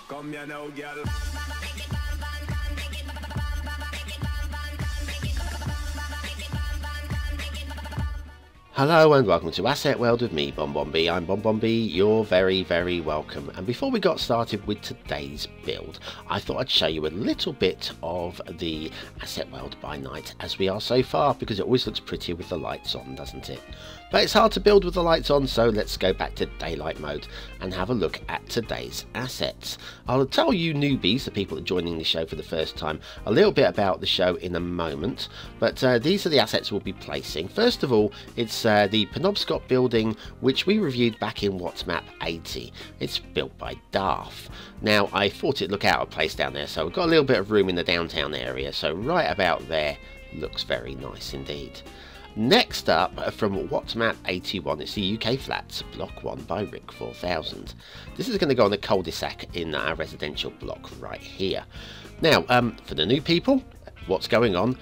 Come here now, girl. Hello and welcome to Asset World with me, BonBonB. I'm BonBonB, you're very, very welcome. And before we got started with today's build, I thought I'd show you a little bit of the Asset World by night as we are so far, because it always looks prettier with the lights on, doesn't it? But it's hard to build with the lights on, so let's go back to daylight mode and have a look at today's assets. I'll tell you newbies, the people that are joining the show for the first time, a little bit about the show in a moment, but these are the assets we'll be placing. First of all, it's the Penobscot building, which we reviewed back in What's Map 80. It's built by Darf. Now, I thought it'd look out of place down there, so we've got a little bit of room in the downtown area, so right about there looks very nice indeed. Next up, from What's Map 81, it's the UK Flats, Block 1 by Rick 4000. This is going to go on the cul-de-sac in our residential block right here. Now, for the new people, what's going on?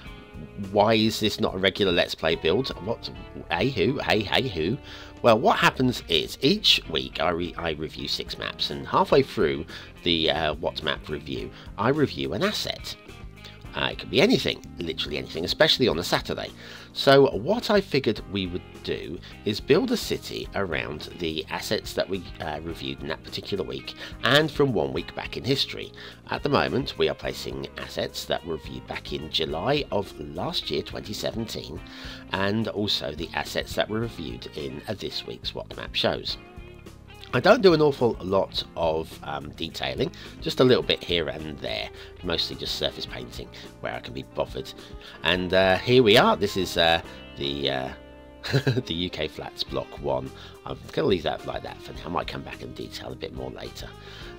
Why is this not a regular Let's Play build? What? Hey who? Well, what happens is each week I review 6 maps, and halfway through the What's Map review, I review an asset. It could be anything, literally anything, especially on a Saturday. So what I figured we would do is build a city around the assets that we reviewed in that particular week and from 1 week back in history. At the moment we are placing assets that were reviewed back in July of last year, 2017, and also the assets that were reviewed in this week's What Map shows. I don't do an awful lot of detailing, just a little bit here and there, mostly just surface painting where I can be bothered. And here we are. This is the the UK Flats Block 1. I'm going to leave that like that for now. I might come back and detail a bit more later.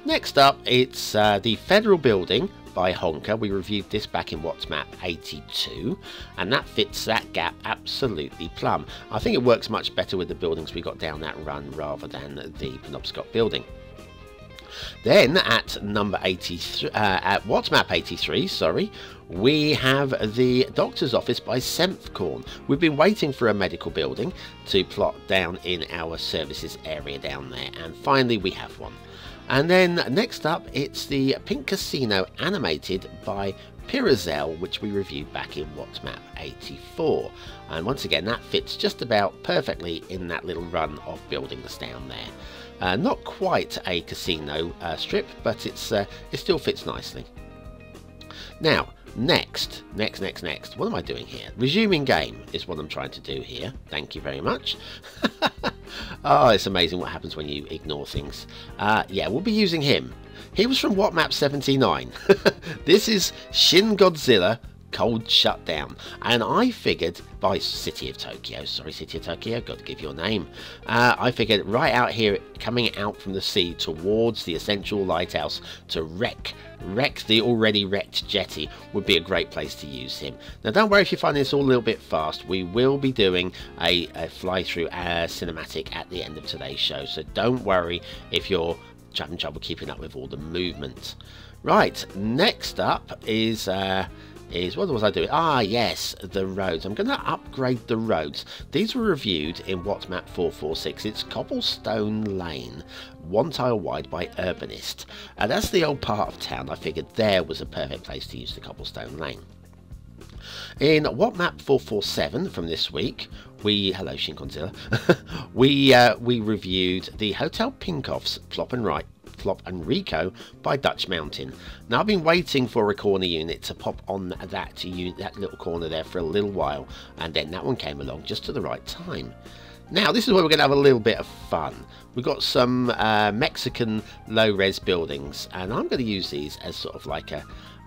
Next up, it's the Federal Building by Honker. We reviewed this back in What's Map 82, and that fits that gap absolutely plumb. I think it works much better with the buildings we got down that run rather than the Penobscot building. Then at number 83, at What's Map 83, sorry, we have the Doctor's Office by senfkorn. We've been waiting for a medical building to plot down in our services area down there, and finally we have one. And then next up, it's the Pink Casino animated by Pirazel, which we reviewed back in What's Map 84. And once again, that fits just about perfectly in that little run of buildings down there. Not quite a casino strip, but it still fits nicely. Now, next, what am I doing here? Resuming game is what I'm trying to do here. Thank you very much. Oh, it's amazing what happens when you ignore things. Yeah, we'll be using him. He was from What Map 79. This is SHIN-GODZILLA Cold Shutdown, and I figured by City of Tokyo, sorry City of Tokyo, got to give your name. I figured right out here, coming out from the sea towards the essential lighthouse to wreck the already wrecked jetty would be a great place to use him. Now don't worry if you find this all a little bit fast, we will be doing a fly-through cinematic at the end of today's show, so don't worry if you're having trouble keeping up with all the movement. Right, next up is what was I doing? Ah, yes, the roads. I'm going to upgrade the roads. These were reviewed in What's Map 446. It's Cobblestone Lane, 1 tile wide by Urbanist. That's the old part of town. I figured there was a perfect place to use the Cobblestone Lane. In What Map 447 from this week, hello SHIN-GODZILLA, we reviewed the Hotel Pincoffs plop+RICO by dutchmountain. Now I've been waiting for a corner unit to pop on that little corner there for a little while, and then that one came along just to the right time. Now this is where we're going to have a little bit of fun. We've got some Mexican low-res buildings, and I'm going to use these as sort of like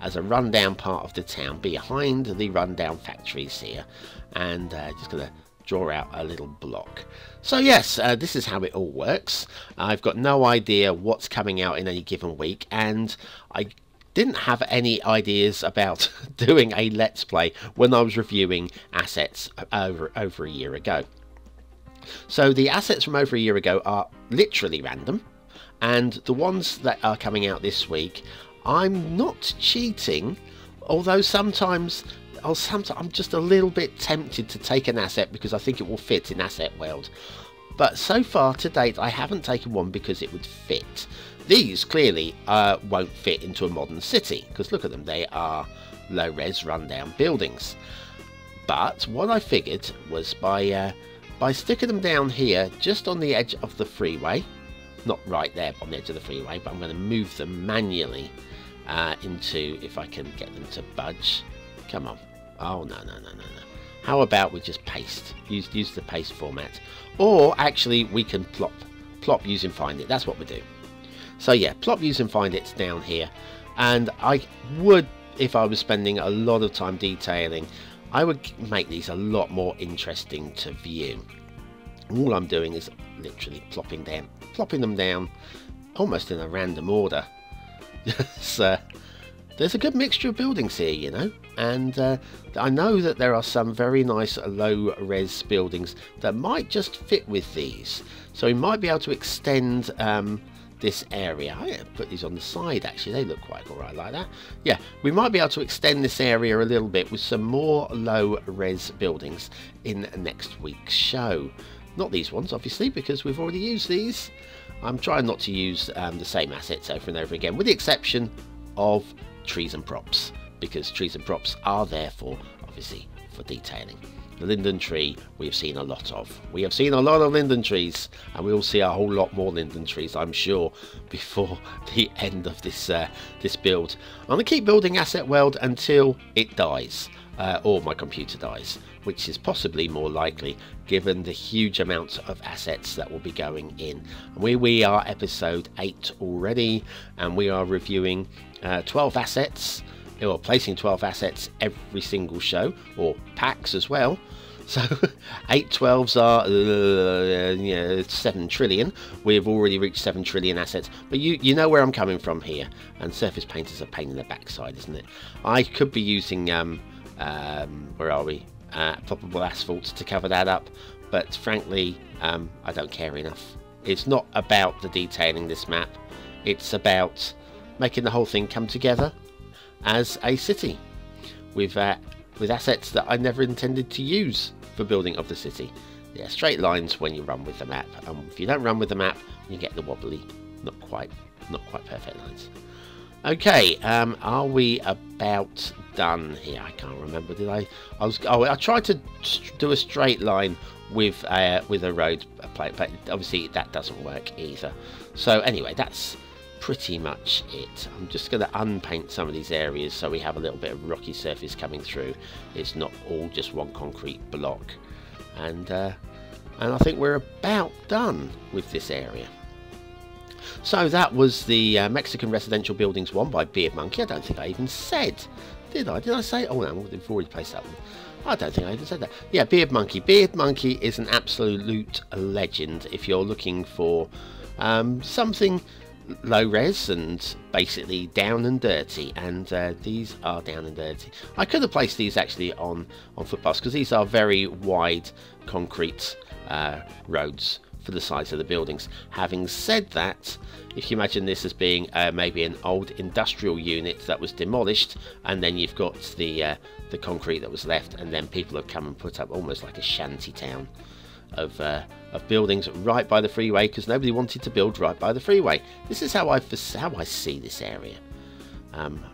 as a rundown part of the town behind the rundown factories here, and just going to draw out a little block. So yes, this is how it all works. I've got no idea what's coming out in any given week, and I didn't have any ideas about doing a Let's Play when I was reviewing assets over a year ago. So the assets from over a year ago are literally random, and the ones that are coming out this week, I'm not cheating, although sometimes I'm just a little bit tempted to take an asset because I think it will fit in Asset World. But so far to date I haven't taken one because it would fit. These clearly won't fit into a modern city, because look at them, they are low-res, run-down buildings. But what I figured was by sticking them down here, just on the edge of the freeway, not right there on the edge of the freeway, but I'm going to move them manually into, if I can get them to budge. Come on. Oh, no. How about we just paste? Use the paste format. Or actually, we can plop using find it. That's what we do. So yeah, plop using find it's down here. And I would, if I was spending a lot of time detailing, I would make these a lot more interesting to view. All I'm doing is literally plopping them down almost in a random order. So there's a good mixture of buildings here, you know, and I know that there are some very nice low-res buildings that might just fit with these. So we might be able to extend this area. I put these on the side, actually. They look quite alright like that. Yeah, we might be able to extend this area a little bit with some more low-res buildings in next week's show. Not these ones, obviously, because we've already used these. I'm trying not to use the same assets over and over again, with the exception of trees and props, because trees and props are there for, obviously, for detailing. The linden tree we have seen a lot of. We have seen a lot of linden trees, and we will see a whole lot more linden trees, I'm sure, before the end of this this build. I'm going to keep building Asset World until it dies, or my computer dies, which is possibly more likely given the huge amounts of assets that will be going in. And we are episode 8 already, and we are reviewing 12 assets, or placing 12 assets every single show, or packs as well. So 8 12s are 7 trillion. We've already reached 7 trillion assets, but you know where I'm coming from here. And surface paint is a pain in the backside, isn't it? I could be using where are we? Ploppable asphalt to cover that up, but frankly I don't care enough. It's not about the detailing this map, it's about making the whole thing come together as a city with assets that I never intended to use for building of the city. Yeah, straight lines when you run with the map, and if you don't run with the map you get the wobbly, not quite perfect lines. Okay, are we about done here? I can't remember. Did I? I tried to do a straight line with a road plate, but obviously that doesn't work either. So anyway, that's pretty much it. I'm just going to unpaint some of these areas so we have a little bit of rocky surface coming through. It's not all just one concrete block, and I think we're about done with this area. So that was the Mexican Residential Buildings one by beardmonkey. I don't think I even said, did I? Did I say? Oh no, we've already placed that one. I don't think I even said that. Yeah, beardmonkey. Beardmonkey is an absolute legend if you're looking for something low res and basically down and dirty, and these are down and dirty. I could have placed these actually on footpaths, because these are very wide concrete roads for the size of the buildings. Having said that, if you imagine this as being maybe an old industrial unit that was demolished, and then you've got the concrete that was left, and then people have come and put up almost like a shanty town of buildings right by the freeway, because nobody wanted to build right by the freeway. This is how I see this area.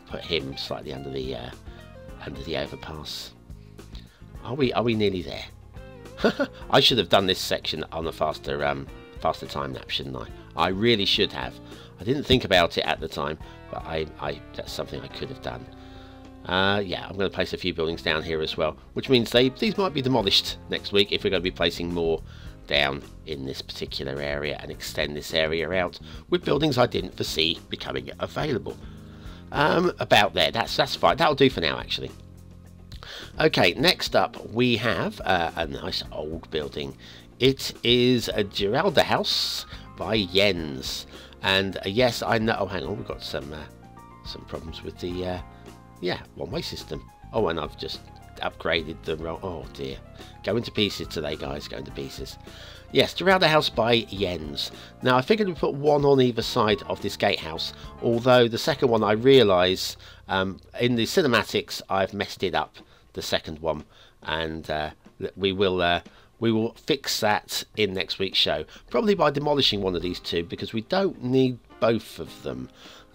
Put him slightly under the overpass. Are we nearly there? I should have done this section on a faster time lapse, shouldn't I? I really should have. I didn't think about it at the time, but that's something I could have done. Yeah, I'm going to place a few buildings down here as well, which means these might be demolished next week if we're going to be placing more down in this particular area and extend this area out with buildings I didn't foresee becoming available. About there, that's fine. That'll do for now, actually. Okay, next up we have a nice old building. It is a Girardethaus by Jens, and yes, I know. Oh, hang on, we've got some problems with the one-way system. Oh, and I've just upgraded the wrong. Oh dear, going to pieces today, guys. Going to pieces. Yes, Girardethaus by Jens. Now I figured we'd put one on either side of this gatehouse, although the second one I realise in the cinematics I've messed it up. The second one, and we will fix that in next week's show, probably by demolishing one of these two, because we don't need both of them.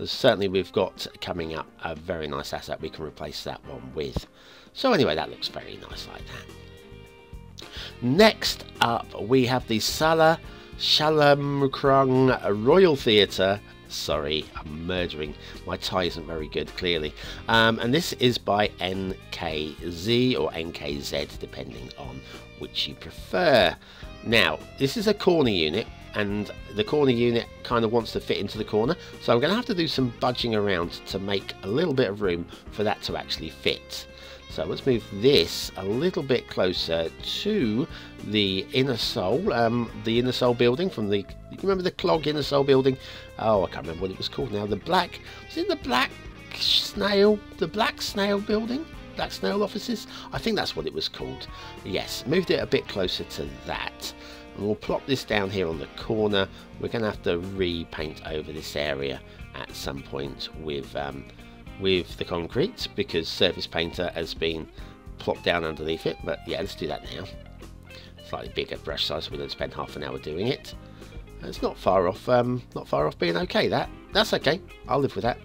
Certainly we've got coming up a very nice asset we can replace that one with. So anyway, that looks very nice like that. Next up we have the SALA CHALERMKRUNG Royal Theatre. Sorry, I'm murdering. My tie isn't very good, clearly. And this is by NKZ or NKZ, depending on which you prefer. Now, this is a corner unit, and the corner unit kind of wants to fit into the corner, so I'm going to have to do some budging around to make a little bit of room for that to actually fit. So let's move this a little bit closer to the Inner Soul, building from the, you remember the Clog Inner Soul building? Oh, I can't remember what it was called now. The Black, was it the Black Snail building? Black Snail offices? I think that's what it was called. Yes, moved it a bit closer to that. And we'll plop this down here on the corner. We're going to have to repaint over this area at some point with the concrete, because Surface Painter has been plopped down underneath it. But yeah, let's do that now. Slightly bigger brush size, so we're going to spend half an hour doing it. It's not far off being okay. That's okay. I'll live with that.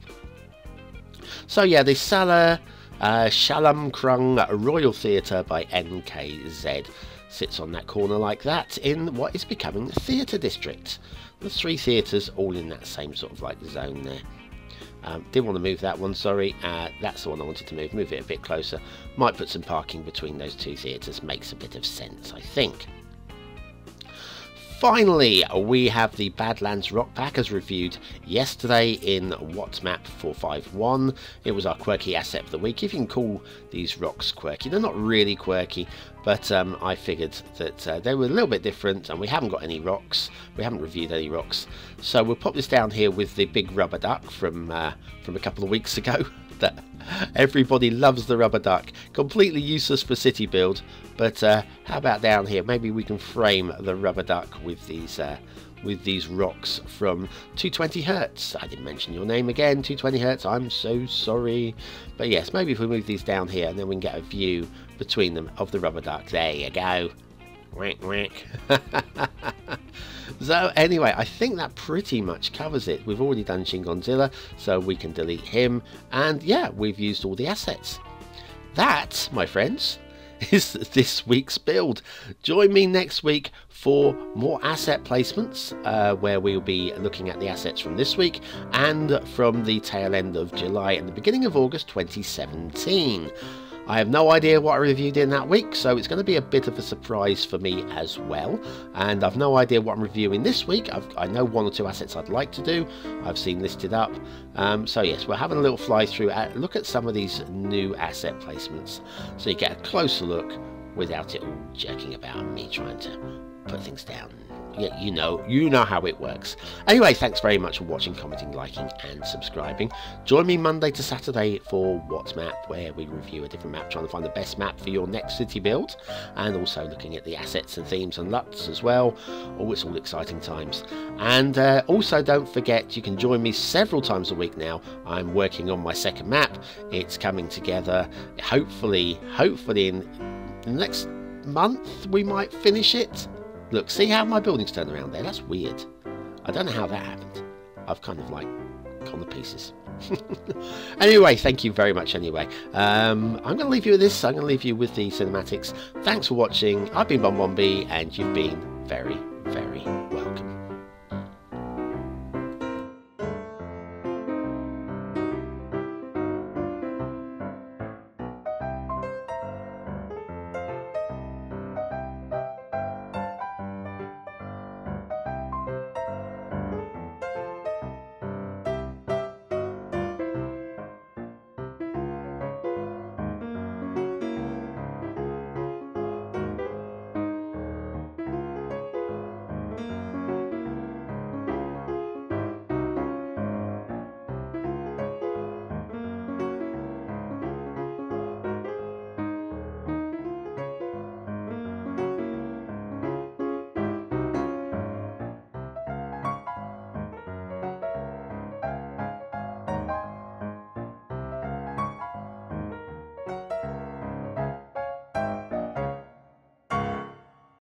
So yeah, the SALA CHALERMKRUNG Royal Theatre by NKZ sits on that corner like that in what is becoming the theatre district. There's 3 theatres all in that same sort of like zone there. Didn't want to move that one, sorry. That's the one I wanted to move it a bit closer. Might put some parking between those 2 theatres, makes a bit of sense, I think. Finally, we have the Badlands Rock Pack as reviewed yesterday in WhatsMap 451. It was our quirky asset of the week, if you can call these rocks quirky. They're not really quirky, but I figured that they were a little bit different, and we haven't got any rocks. We haven't reviewed any rocks. So we'll pop this down here with the big rubber duck from a couple of weeks ago. That everybody loves the rubber duck. Completely useless for city build, but how about down here? Maybe we can frame the rubber duck with these rocks from 220 Hertz. I didn't mention your name again, 220 Hertz. I'm so sorry. But yes, maybe if we move these down here, and then we can get a view between them of the rubber duck. There you go. Whack, whack. So anyway, I think that pretty much covers it. We've already done SHIN-GODZILLA, so we can delete him. And yeah, we've used all the assets. That, my friends, is this week's build. Join me next week for more asset placements, where we'll be looking at the assets from this week and from the tail end of July and the beginning of August 2017. I have no idea what I reviewed in that week, so it's going to be a bit of a surprise for me as well. And I've no idea what I'm reviewing this week. I know 1 or 2 assets I'd like to do. I've seen listed up. So yes, we're having a little fly through, look at some of these new asset placements, so you get a closer look without it all jerking about and me trying to put things down. Yeah, you know how it works. Anyway, thanks very much for watching, commenting, liking and subscribing. Join me Monday to Saturday for What's Map, where we review a different map, trying to find the best map for your next city build, and also looking at the assets and themes and LUTs as well. Oh, it's all exciting times. And also don't forget, you can join me several times a week now. I'm working on my second map. It's coming together. Hopefully in the next month we might finish it. Look, see how my building's turned around there? That's weird. I don't know how that happened. I've kind of like gone to pieces. Anyway, thank you very much anyway. I'm going to leave you with this. I'm going to leave you with the cinematics. Thanks for watching. I've been BonBonB, and you've been very